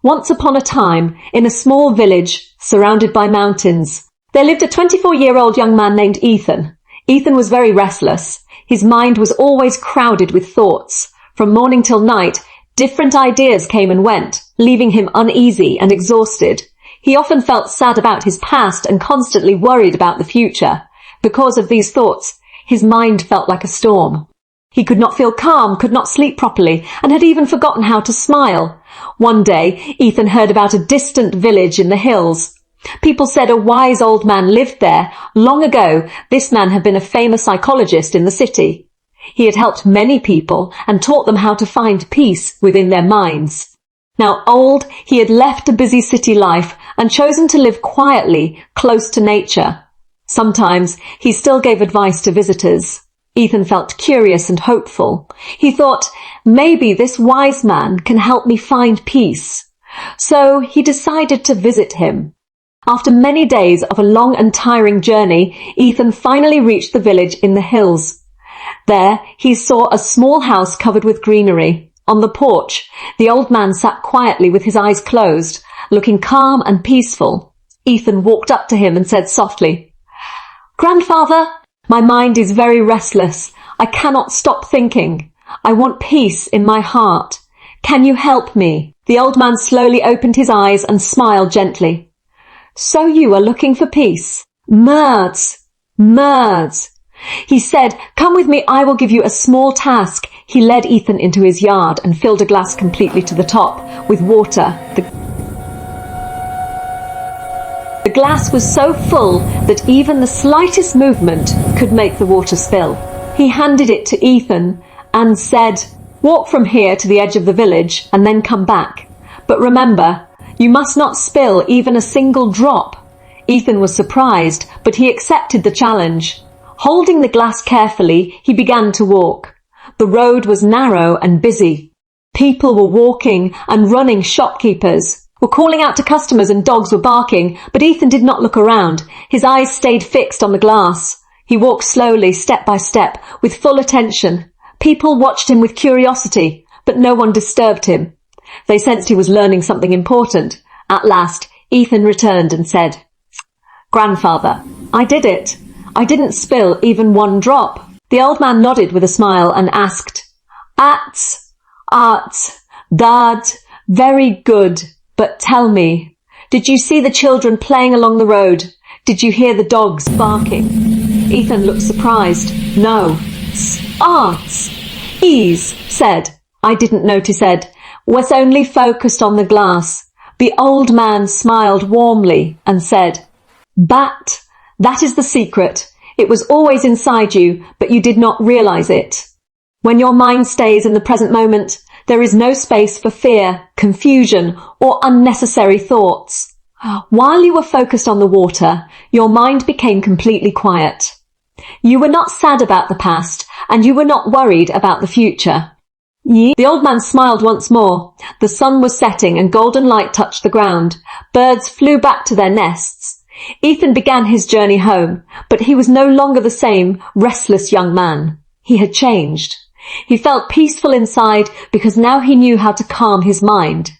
Once upon a time, in a small village surrounded by mountains, there lived a 24-year-old young man named Ethan. Ethan was very restless. His mind was always crowded with thoughts. From morning till night, different ideas came and went, leaving him uneasy and exhausted. He often felt sad about his past and constantly worried about the future. Because of these thoughts, his mind felt like a storm. He could not feel calm, could not sleep properly, and had even forgotten how to smile. One day, Ethan heard about a distant village in the hills. People said a wise old man lived there. Long ago, this man had been a famous psychologist in the city. He had helped many people and taught them how to find peace within their minds. Now old, he had left a busy city life and chosen to live quietly, close to nature. Sometimes he still gave advice to visitors. Ethan felt curious and hopeful. He thought, maybe this wise man can help me find peace. So he decided to visit him. After many days of a long and tiring journey, Ethan finally reached the village in the hills. There he saw a small house covered with greenery. On the porch, the old man sat quietly with his eyes closed, looking calm and peaceful. Ethan walked up to him and said softly, "Grandfather, my mind is very restless. I cannot stop thinking. I want peace in my heart. Can you help me?" The old man slowly opened his eyes and smiled gently. "So you are looking for peace? Merds. He said, "Come with me, I will give you a small task." He led Ethan into his yard and filled a glass completely to the top with water. The glass was so full that even the slightest movement could make the water spill. He handed it to Ethan and said, "Walk from here to the edge of the village and then come back. But remember, you must not spill even a single drop." Ethan was surprised, but he accepted the challenge. Holding the glass carefully, he began to walk. The road was narrow and busy. People were walking and running. Shopkeepers were calling out to customers and dogs were barking, but Ethan did not look around. His eyes stayed fixed on the glass. He walked slowly, step by step, with full attention. People watched him with curiosity, but no one disturbed him. They sensed he was learning something important. At last, Ethan returned and said, "Grandfather, I did it. I didn't spill even one drop." The old man nodded with a smile and asked, Art, Dad, very good. But tell me, did you see the children playing along the road? Did you hear the dogs barking?" Ethan looked surprised. "No. Ease said, "I didn't notice Ed. Was only focused on the glass." The old man smiled warmly and said, That is the secret. It was always inside you, but you did not realize it. When your mind stays in the present moment, there is no space for fear, confusion, or unnecessary thoughts. While you were focused on the water, your mind became completely quiet. You were not sad about the past, and you were not worried about the future. The old man smiled once more. The sun was setting and golden light touched the ground. Birds flew back to their nests. Ethan began his journey home, but he was no longer the same restless young man. He had changed. He felt peaceful inside because now he knew how to calm his mind.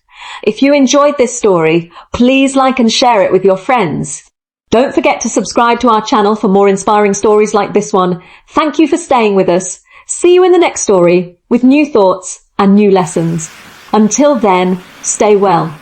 If you enjoyed this story, please like and share it with your friends. Don't forget to subscribe to our channel for more inspiring stories like this one. Thank you for staying with us. See you in the next story with new thoughts and new lessons. Until then, stay well.